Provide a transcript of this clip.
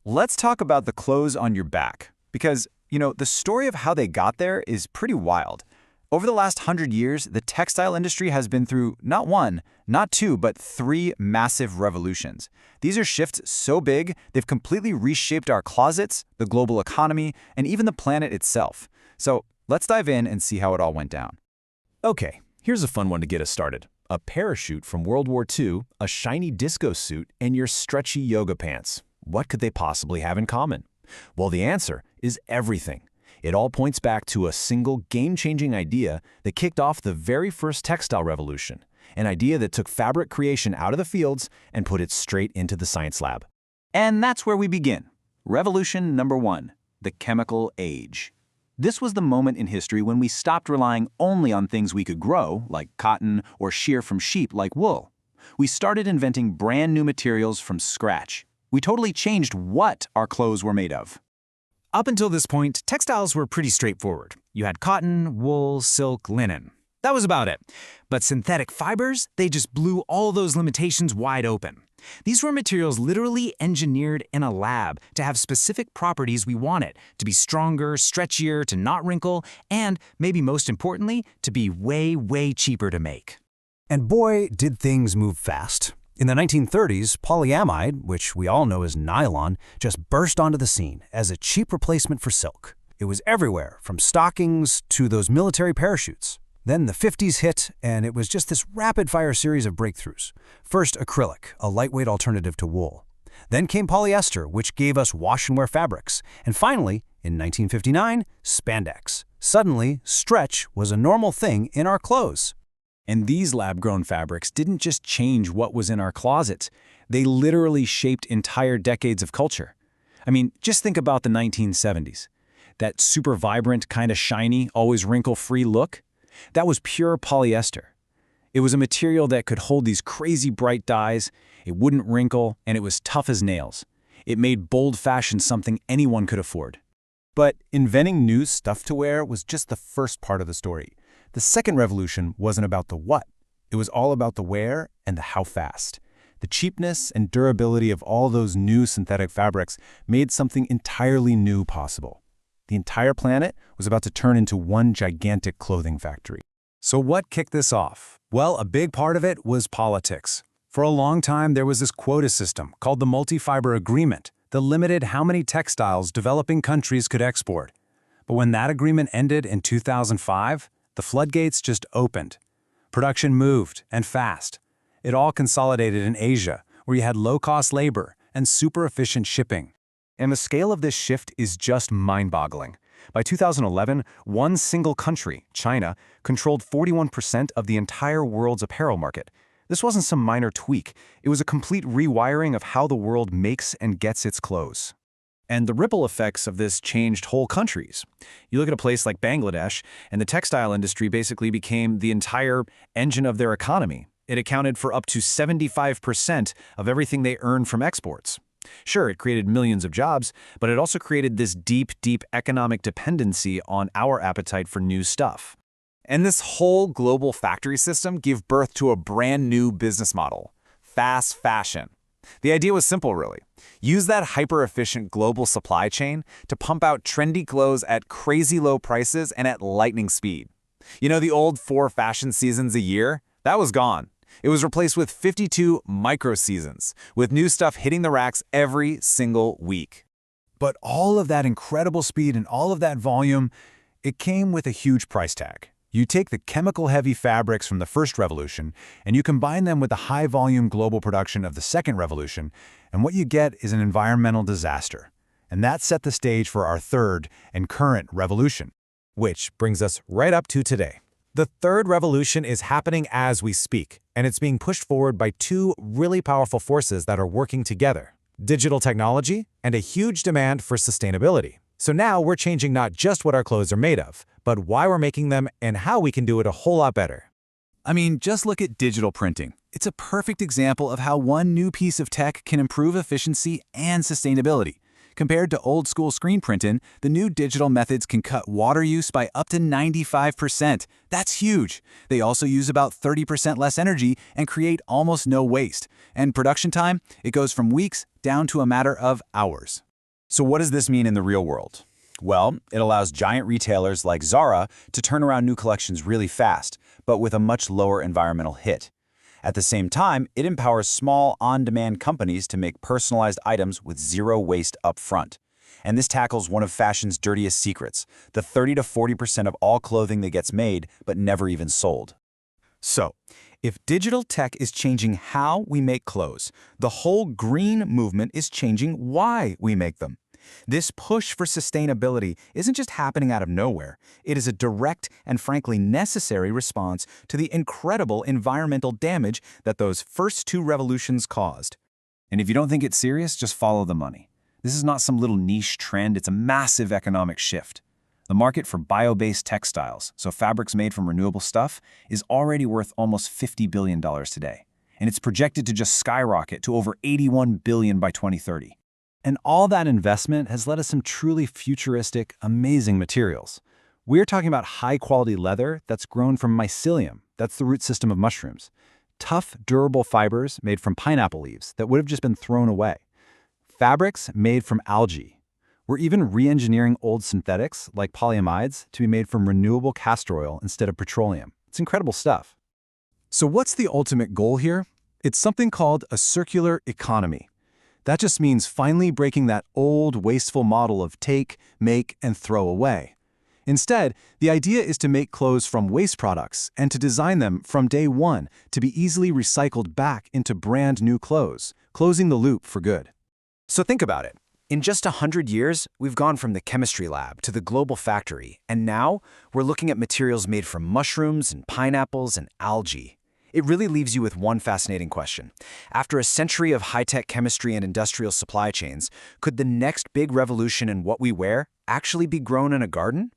Let's talk about the clothes on your back. Because, the story of how they got there is pretty wild. Over the last 100 years, the textile industry has been through not one, not two, but three massive revolutions. These are shifts so big, they've completely reshaped our closets, the global economy, and even the planet itself. So let's dive in and see how it all went down. Okay, here's a fun one to get us started. A parachute from World War II, a shiny disco suit, and your stretchy yoga pants. What could they possibly have in common? Well, the answer is everything. It all points back to a single game-changing idea that kicked off the very first textile revolution, an idea that took fabric creation out of the fields and put it straight into the science lab. And that's where we begin. Revolution number 1, the chemical age. This was the moment in history when we stopped relying only on things we could grow, like cotton, or shear from sheep like wool. We started inventing brand new materials from scratch. We totally changed what our clothes were made of. Up until this point, textiles were pretty straightforward. You had cotton, wool, silk, linen. That was about it. But synthetic fibers, they just blew all those limitations wide open. These were materials literally engineered in a lab to have specific properties we wanted, to be stronger, stretchier, to not wrinkle, and, maybe most importantly, to be way, way cheaper to make. And boy, did things move fast. In the 1930s, polyamide, which we all know as nylon, just burst onto the scene as a cheap replacement for silk. It was everywhere, from stockings to those military parachutes. Then the 50s hit, and it was just this rapid-fire series of breakthroughs. First, acrylic, a lightweight alternative to wool. Then came polyester, which gave us wash-and-wear fabrics. And finally, in 1959, spandex. Suddenly, stretch was a normal thing in our clothes. And these lab-grown fabrics didn't just change what was in our closets. They literally shaped entire decades of culture. I mean, just think about the 1970s. That super vibrant, kind of shiny, always wrinkle-free look. That was pure polyester. It was a material that could hold these crazy bright dyes, it wouldn't wrinkle, and it was tough as nails. It made bold fashion something anyone could afford. But inventing new stuff to wear was just the first part of the story. The second revolution wasn't about the what. It was all about the where and the how fast. The cheapness and durability of all those new synthetic fabrics made something entirely new possible. The entire planet was about to turn into one gigantic clothing factory. So what kicked this off? Well, a big part of it was politics. For a long time, there was this quota system called the Multi-Fiber Agreement that limited how many textiles developing countries could export. But when that agreement ended in 2005, the floodgates just opened. Production moved, and fast. It all consolidated in Asia, where you had low-cost labor and super-efficient shipping. And the scale of this shift is just mind-boggling. By 2011, one single country, China, controlled 41% of the entire world's apparel market. This wasn't some minor tweak. It was a complete rewiring of how the world makes and gets its clothes. And the ripple effects of this changed whole countries. You look at a place like Bangladesh, and the textile industry basically became the entire engine of their economy. It accounted for up to 75% of everything they earned from exports. Sure, it created millions of jobs, but it also created this deep, deep economic dependency on our appetite for new stuff. And this whole global factory system gave birth to a brand new business model: fast fashion. The idea was simple, really. Use that hyper-efficient global supply chain to pump out trendy clothes at crazy low prices and at lightning speed. You know, the old 4 fashion seasons a year? That was gone. It was replaced with 52 micro-seasons, with new stuff hitting the racks every single week. But all of that incredible speed and all of that volume, it came with a huge price tag. You take the chemical-heavy fabrics from the first revolution, and you combine them with the high-volume global production of the second revolution, and what you get is an environmental disaster. And that set the stage for our third and current revolution. Which brings us right up to today. The third revolution is happening as we speak, and it's being pushed forward by two really powerful forces that are working together: digital technology and a huge demand for sustainability. So now we're changing not just what our clothes are made of, but why we're making them and how we can do it a whole lot better. I mean, just look at digital printing. It's a perfect example of how one new piece of tech can improve efficiency and sustainability. Compared to old-school screen printing, the new digital methods can cut water use by up to 95%. That's huge. They also use about 30% less energy and create almost no waste. And production time, it goes from weeks down to a matter of hours. So what does this mean in the real world? Well, it allows giant retailers like Zara to turn around new collections really fast, but with a much lower environmental hit. At the same time, it empowers small, on-demand companies to make personalized items with zero waste up front. And this tackles one of fashion's dirtiest secrets, the 30 to 40% of all clothing that gets made but never even sold. So, if digital tech is changing how we make clothes, the whole green movement is changing why we make them. This push for sustainability isn't just happening out of nowhere. It is a direct and frankly necessary response to the incredible environmental damage that those first two revolutions caused. And if you don't think it's serious, just follow the money. This is not some little niche trend, it's a massive economic shift. The market for bio-based textiles, so fabrics made from renewable stuff, is already worth almost $50 billion today. And it's projected to just skyrocket to over $81 billion by 2030. And all that investment has led us some truly futuristic, amazing materials. We're talking about high-quality leather that's grown from mycelium, that's the root system of mushrooms. Tough, durable fibers made from pineapple leaves that would have just been thrown away. Fabrics made from algae. We're even re-engineering old synthetics, like polyamides, to be made from renewable castor oil instead of petroleum. It's incredible stuff. So what's the ultimate goal here? It's something called a circular economy. That just means finally breaking that old, wasteful model of take, make, and throw away. Instead, the idea is to make clothes from waste products and to design them from day one to be easily recycled back into brand new clothes, closing the loop for good. So think about it. In just 100 years, we've gone from the chemistry lab to the global factory, and now we're looking at materials made from mushrooms and pineapples and algae. It really leaves you with one fascinating question. After a century of high-tech chemistry and industrial supply chains, could the next big revolution in what we wear actually be grown in a garden?